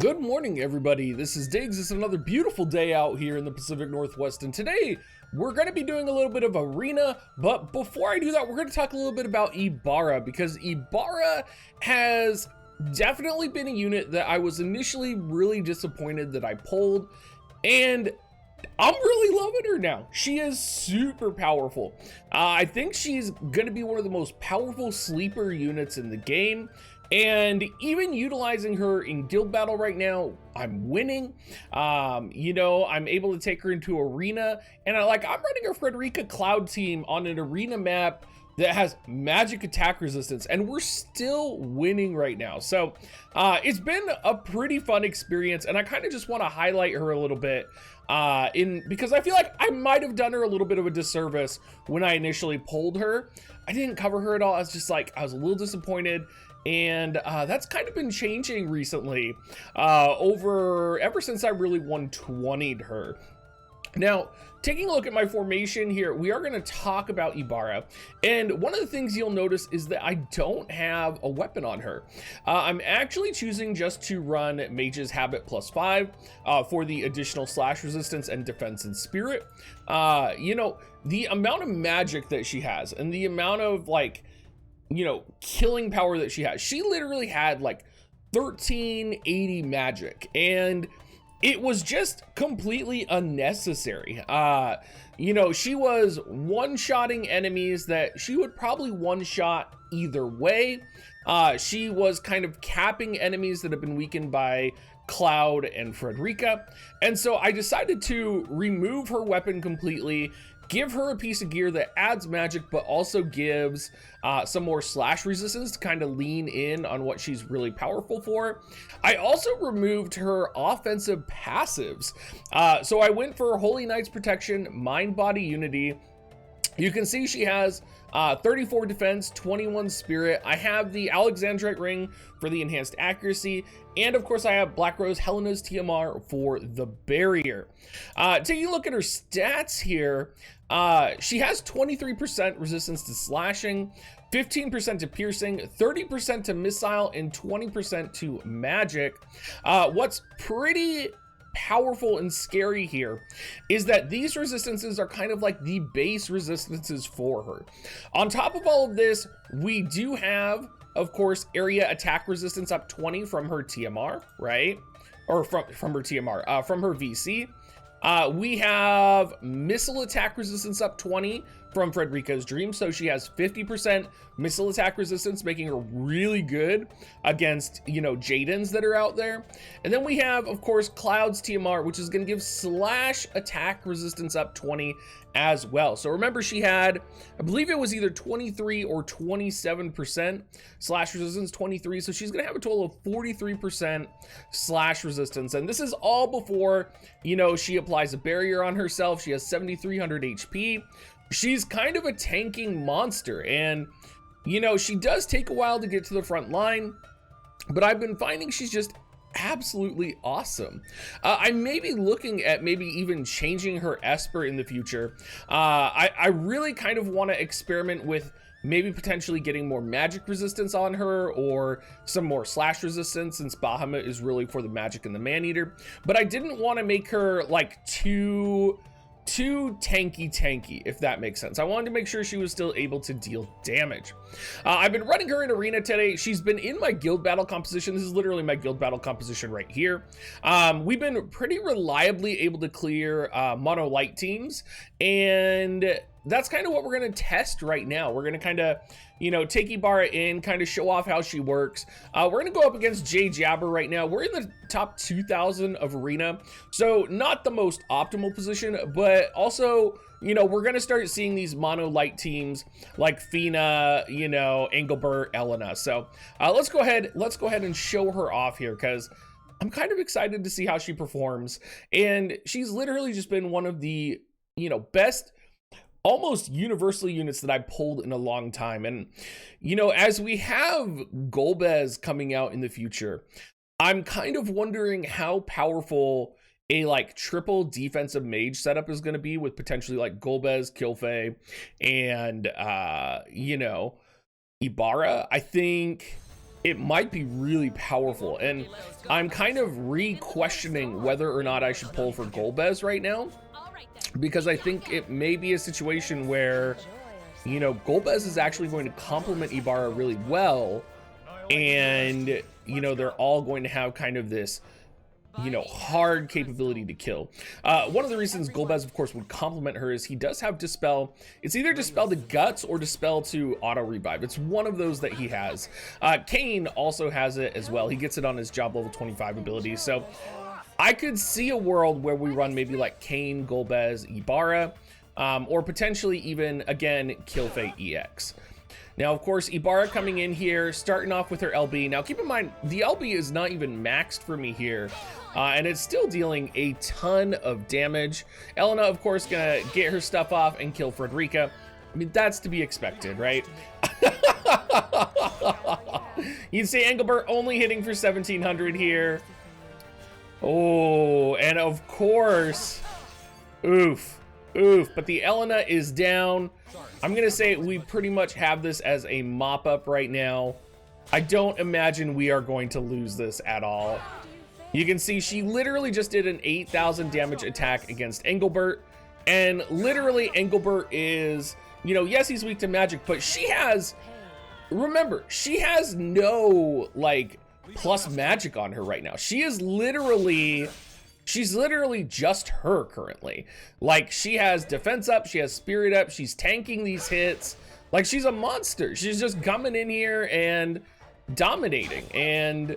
Good morning, everybody. This is Diggs. It's another beautiful day out here in the Pacific Northwest, and today we're going to be doing a little bit of arena, but before I do that, we're going to talk a little bit about Ibarra, because Ibarra has definitely been a unit that I was initially really disappointed that I pulled, and I'm really loving her now. She is super powerful. I think she's going to be one of the most powerful sleeper units in the game. And even utilizing her in guild battle right now, I'm winning. I'm able to take her into arena, and I'm running a Frederica Cloud team on an arena map that has magic attack resistance, and we're still winning right now. So it's been a pretty fun experience, and I kind of just want to highlight her a little bit because I feel like I might have done her a little bit of a disservice when I initially pulled her. I didn't cover her at all. I was a little disappointed. And that's kind of been changing recently ever since I really 120'd her. Now, taking a look at my formation here, we are going to talk about Ibarra. And one of the things you'll notice is that I don't have a weapon on her. I'm actually choosing just to run Mage's Habit +5 for the additional slash resistance and defense and spirit. The amount of magic that she has and the amount of killing power that she has. She literally had 1380 magic, and it was just completely unnecessary. She was one-shotting enemies that she would probably one-shot either way. She was kind of capping enemies that have been weakened by Cloud and Frederica. And so I decided to remove her weapon completely, give her a piece of gear that adds magic, but also gives some more slash resistance to kind of lean in on what she's really powerful for. I also removed her offensive passives. So I went for Holy Knight's Protection, Mind Body Unity. You can see she has 34 defense, 21 spirit. I have the Alexandrite ring for the enhanced accuracy, and of course I have Black Rose Helena's TMR for the barrier. Taking a look at her stats here, she has 23% resistance to slashing, 15% to piercing, 30% to missile, and 20% to magic. What's pretty powerful and scary here is that these resistances are kind of like the base resistances for her. On top of all of this, we do have, of course, area attack resistance up 20 from her TMR, right? Or from her TMR, from her VC. We have missile attack resistance up 20 from Frederica's Dream, so she has 50% missile attack resistance, making her really good against, Jadens that are out there. And then we have, of course, Cloud's TMR, which is going to give slash attack resistance up 20 as well. So remember, she had, I believe it was either 23 or 27% slash resistance, 23. So she's going to have a total of 43% slash resistance. And this is all before, she applies a barrier on herself. She has 7,300 HP. She's kind of a tanking monster, and she does take a while to get to the front line, but I've been finding she's just absolutely awesome. I may be looking at maybe even changing her Esper in the future. I really kind of want to experiment with maybe potentially getting more magic resistance on her, or some more slash resistance, since Bahamut is really for the magic and the man-eater. But I didn't want to make her too tanky, if that makes sense. I wanted to make sure she was still able to deal damage. I've been running her in arena today. She's been in my guild battle composition. This is literally my guild battle composition right here. We've been pretty reliably able to clear mono light teams, and that's kind of what we're going to test right now. We're going to kind of, take Ibarra in, kind of show off how she works. We're going to go up against Jay Jabber right now. We're in the top 2,000 of arena, so not the most optimal position, but also, we're going to start seeing these mono light teams like Fina, Engelbert, Elena. So let's go ahead and show her off here, because I'm kind of excited to see how she performs. And she's literally just been one of the, best, almost universally units that I pulled in a long time. And, as we have Golbez coming out in the future, I'm kind of wondering how powerful a triple defensive mage setup is going to be, with potentially Golbez, Kilfei, and, Ibarra. I think it might be really powerful. And I'm kind of re-questioning whether or not I should pull for Golbez right now, because I think it may be a situation where, you know, Golbez is actually going to complement Ibarra really well, and, you know, they're all going to have kind of this, you know, hard capability to kill. One of the reasons Golbez, of course, would complement her is he does have Dispel. It's either Dispel to Guts or Dispel to Auto Revive. It's one of those that he has. Kane also has it as well. He gets it on his job level 25 ability. So I could see a world where we run maybe like Kane, Golbez, Ibarra, or potentially even, again, Kill Fate EX. Now, of course, Ibarra coming in here, starting off with her LB. Now, keep in mind, the LB is not even maxed for me here, and it's still dealing a ton of damage. Elena, of course, gonna get her stuff off and kill Frederica. I mean, that's to be expected, right? You'd say Engelbert only hitting for 1700 here. Oh, and of course, oof, but the Elena is down. I'm gonna say we pretty much have this as a mop-up right now. I don't imagine we are going to lose this at all. You can see she literally just did an 8,000 damage attack against Engelbert, and literally Engelbert is, you know, yes, he's weak to magic, but she has, remember, she has no, like, plus magic on her right now. She is literally, she's literally just her currently. Like, she has defense up, she has spirit up, she's tanking these hits. Like, she's a monster. She's just coming in here and dominating, and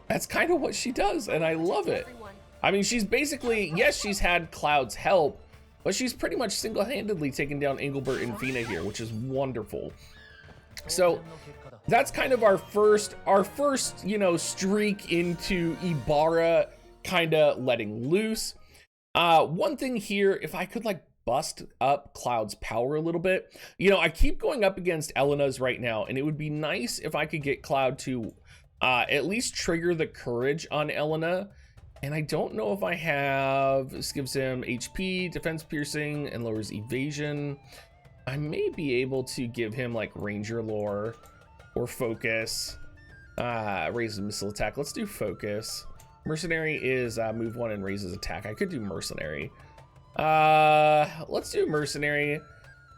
that's kind of what she does, and I love it. I mean, she's basically, yes, she's had Cloud's help, but she's pretty much single-handedly taken down Engelbert and Fina here, which is wonderful. So that's kind of our first, you know, streak into Ibarra kind of letting loose. One thing here, if I could like bust up Cloud's power a little bit, you know, I keep going up against Elena's right now, and it would be nice if I could get Cloud to at least trigger the courage on Elena. And I don't know if I have, this gives him HP, defense piercing, and lowers evasion. I may be able to give him like ranger lore or focus, raises missile attack. Let's do focus. Mercenary is move 1 and raises attack. I could do mercenary. Let's do mercenary.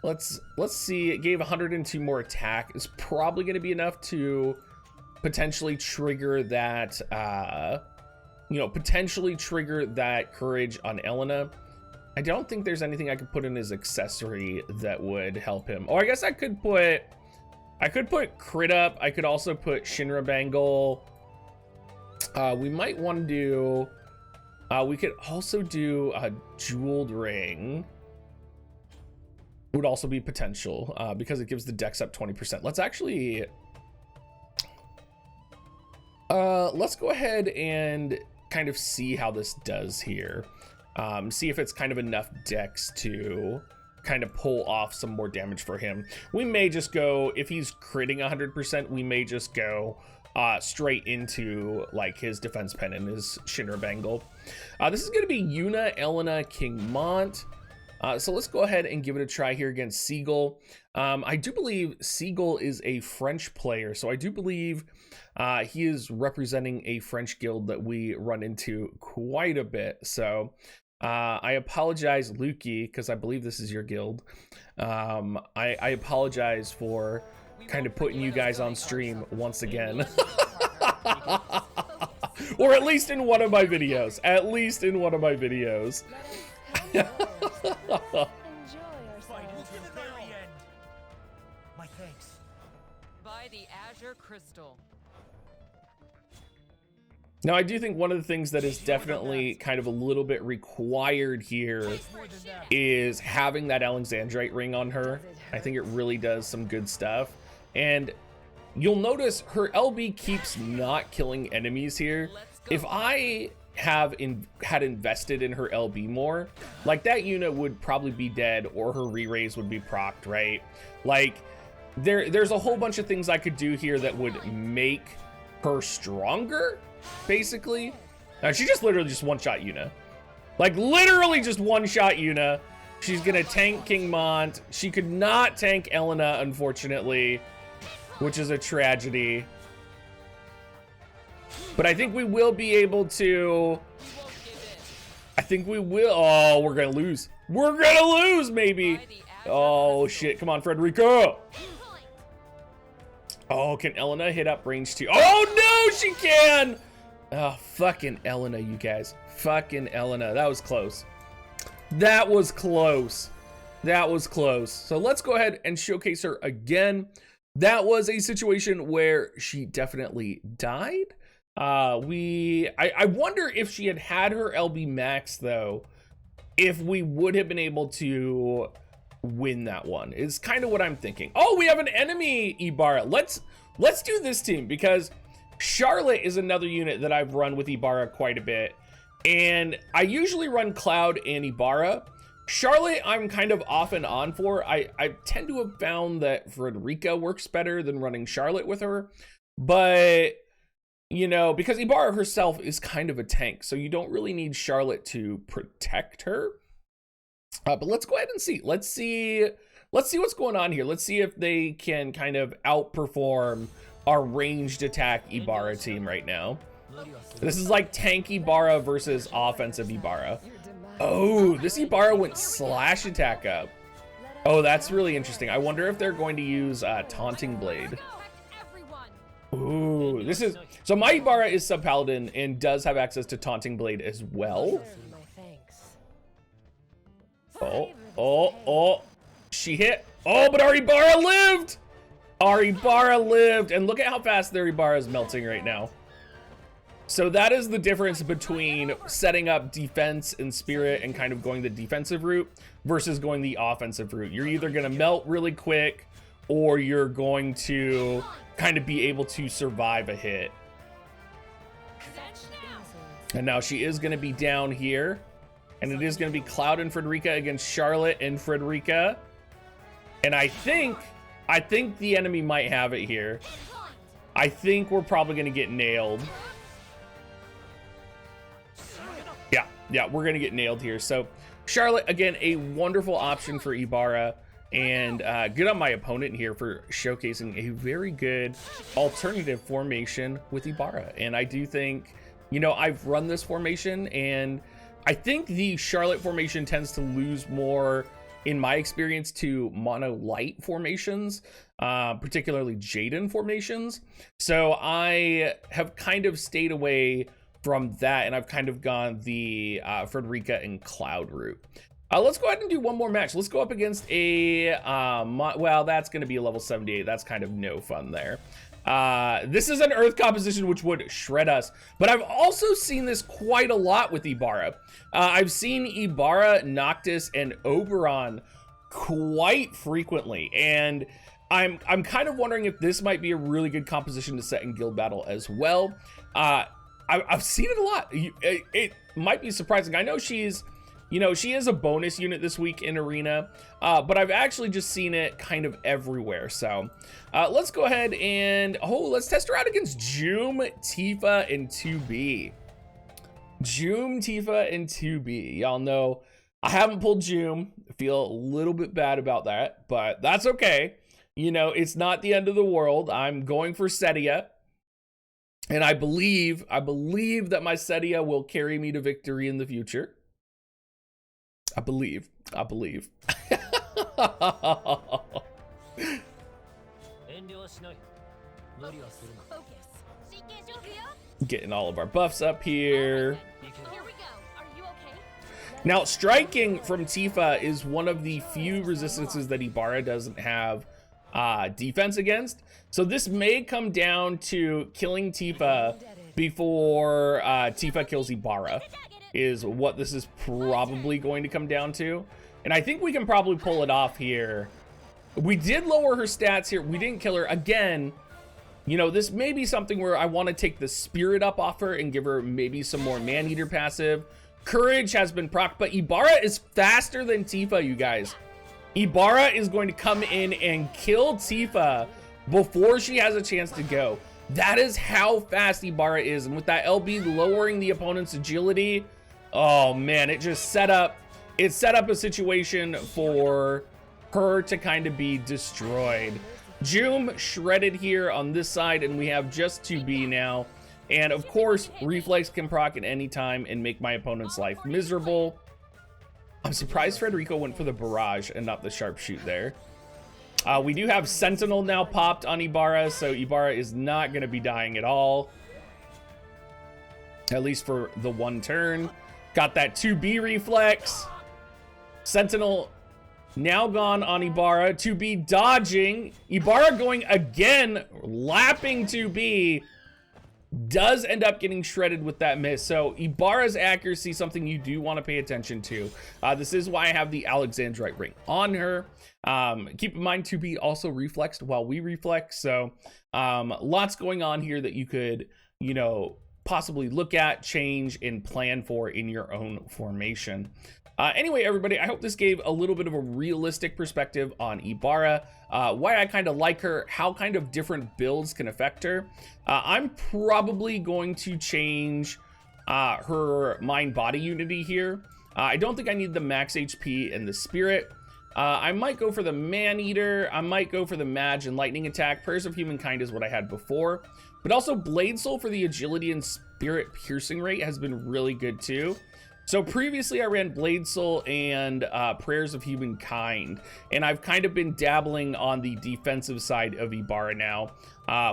Let's see. It gave 102 more attack. It's probably going to be enough to potentially trigger that, you know, potentially trigger that courage on Elena. I don't think there's anything I could put in his accessory that would help him. Oh, I guess I could put crit up. I could also put Shinra Bangle. We might want to do, we could also do a jeweled ring. Would also be potential because it gives the dex up 20%. Let's actually, let's go ahead and kind of see how this does here. See if it's kind of enough dex to kind of pull off some more damage for him. We may just go, if he's critting 100%, we may just go straight into like his defense pen and his Shinra Bangle. This is going to be Yuna, Elena, King Mont. So let's go ahead and give it a try here against Seagull. I do believe Seagull is a French player, so I do believe he is representing a French guild that we run into quite a bit. So I apologize, Lukey, because I believe this is your guild. I apologize for kind of putting you guys on stream once again. Or at least in one of my videos. At least in one of my videos. My thanks. By the Azure Crystal. Now, I do think one of the things that is definitely kind of a little bit required here is having that Alexandrite ring on her. I think it really does some good stuff. And you'll notice her LB keeps not killing enemies here. If I had invested in her LB more, like that unit would probably be dead or her re-raise would be procced, right? Like there's a whole bunch of things I could do here that would make her stronger, basically. She just literally just one-shot Yuna. Like literally just one-shot Yuna. She's gonna tank King Mont. She could not tank Elena, unfortunately, which is a tragedy. But I think we will be able to... We won't give in. I think we will... Oh, we're gonna lose. We're gonna lose, maybe. By the Azure Oh, Crystal. shit. Come on, Frederica. Oh, can Elena hit up range 2? Oh, no, she can. Oh, fucking Elena, you guys. Fucking Elena. That was close. That was close. That was close. So let's go ahead and showcase her again. That was a situation where she definitely died. I wonder if she had her LB max, though, if we would have been able to win that one. Is kind of what I'm thinking. Oh, we have an enemy Ibarra. Let's do this team, because Charlotte is another unit that I've run with Ibarra quite a bit, and I usually run Cloud and Ibarra. Charlotte I'm kind of off and on for. I tend to have found that Frederica works better than running Charlotte with her, but you know, because Ibarra herself is kind of a tank, so you don't really need Charlotte to protect her. But let's go ahead and see. Let's see what's going on here. Let's see if they can kind of outperform our ranged attack Ibarra team right now. This is like tank Ibarra versus offensive Ibarra. Oh, this Ibarra went slash attack up. Oh, that's really interesting. I wonder if they're going to use Taunting Blade. Ooh, this is... So my Ibarra is sub-paladin and does have access to Taunting Blade as well. Oh, she hit. Oh, but our Ibarra lived! Our Ibarra lived, and look at how fast their Ibarra is melting right now. So that is the difference between setting up defense and spirit and kind of going the defensive route versus going the offensive route. You're either going to melt really quick, or you're going to kind of be able to survive a hit. And now she is going to be down here. And it is going to be Cloud and Frederica against Charlotte and Frederica. And I think the enemy might have it here. I think we're probably going to get nailed. Yeah, we're going to get nailed here. So Charlotte, again, a wonderful option for Ibarra. And good on my opponent here for showcasing a very good alternative formation with Ibarra. And I do think, you know, I've run this formation, and I think the Charlotte formation tends to lose more, in my experience, to mono light formations, particularly Jaden formations. So I have kind of stayed away from that, and I've kind of gone the Frederica and Cloud route. Let's go ahead and do one more match. Let's go up against a, well, that's going to be a level 78. That's kind of no fun there. This is an Earth composition which would shred us, but I've also seen this quite a lot with Ibarra. I've seen Ibarra, Noctis, and Oberon quite frequently, and I'm kind of wondering if this might be a really good composition to set in guild battle as well. I've seen it a lot. It might be surprising. I know she's, you know, she is a bonus unit this week in Arena, but I've actually just seen it kind of everywhere. So let's go ahead and, let's test her out against Joom, Tifa, and 2B. Joom, Tifa, and 2B. Y'all know I haven't pulled Joom. I feel a little bit bad about that, but that's okay. You know, it's not the end of the world. I'm going for Setia. And I believe that my Setia will carry me to victory in the future. I believe. Getting all of our buffs up here. Now, striking from Tifa is one of the few resistances that Ibarra doesn't have defense against. So this may come down to killing Tifa before Tifa kills Ibarra, is what this is probably going to come down to. And I think we can probably pull it off here. We did lower her stats here. We didn't kill her. Again, you know, this may be something where I want to take the spirit up off her and give her maybe some more man-eater passive. Courage has been proc, but Ibarra is faster than Tifa, you guys. Ibarra is going to come in and kill Tifa before she has a chance to go. That is how fast Ibarra is. And with that LB lowering the opponent's agility, oh man, it set up a situation for her to kind of be destroyed. Joom shredded here on this side, and we have just 2B now. And of course, Reflex can proc at any time and make my opponent's life miserable. I'm surprised Federico went for the barrage and not the sharpshoot there. We do have Sentinel now popped on Ibarra, so Ibarra is not going to be dying at all. At least for the one turn. Got that 2B reflex. Sentinel now gone on Ibarra. 2B dodging. Ibarra going again, lapping 2B. Does end up getting shredded with that miss. So Ibarra's accuracy, something you do want to pay attention to. This is why I have the Alexandrite ring on her. Keep in mind 2B also reflexed while we reflex. So lots going on here that you could, you know, possibly look at, change, and plan for in your own formation. Anyway, everybody, I hope this gave a little bit of a realistic perspective on Ibarra, why I kind of like her, how kind of different builds can affect her. I'm probably going to change her mind-body unity here. I don't think I need the max HP and the spirit. I might go for the Man-Eater. I might go for the Mage and Lightning Attack. Prayers of Humankind is what I had before. But also Blade Soul for the agility and spirit piercing rate has been really good too. So previously I ran Blade Soul and Prayers of Humankind, and I've kind of been dabbling on the defensive side of Ibarra now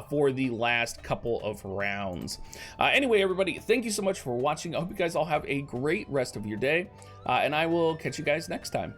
for the last couple of rounds. Anyway, everybody, thank you so much for watching. I hope you guys all have a great rest of your day, and I will catch you guys next time.